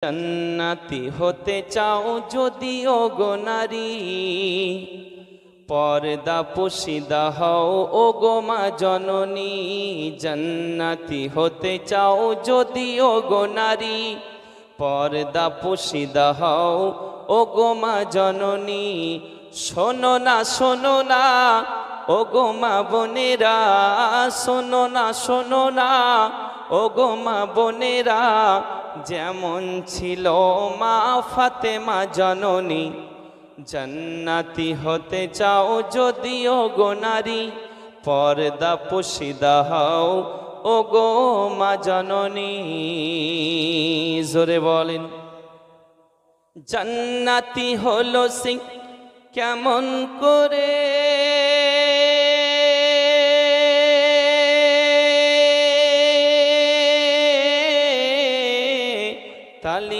জান্নাতি হতে চাও যদি ওগো নারী, পর্দা পুশিদা হও ওগো মা জননী। জান্নাতি হতে চাও যদি ওগো নারী, পর্দা পুশিদা হও ওগো মা জননী। শোনো না শোনো না ওগো মা বোনেরা, শোনো না শোনো না ওগো মা বোনেরা, যেমন ছিল মা ফাতেমা জননী। জান্নাতি হতে চাও যদি ওগো নারী, পর্দা পুশিদা হও ওগো মা জননী। জোরে বলেন। জান্নাতি হলো সিং কেমন করে, তালি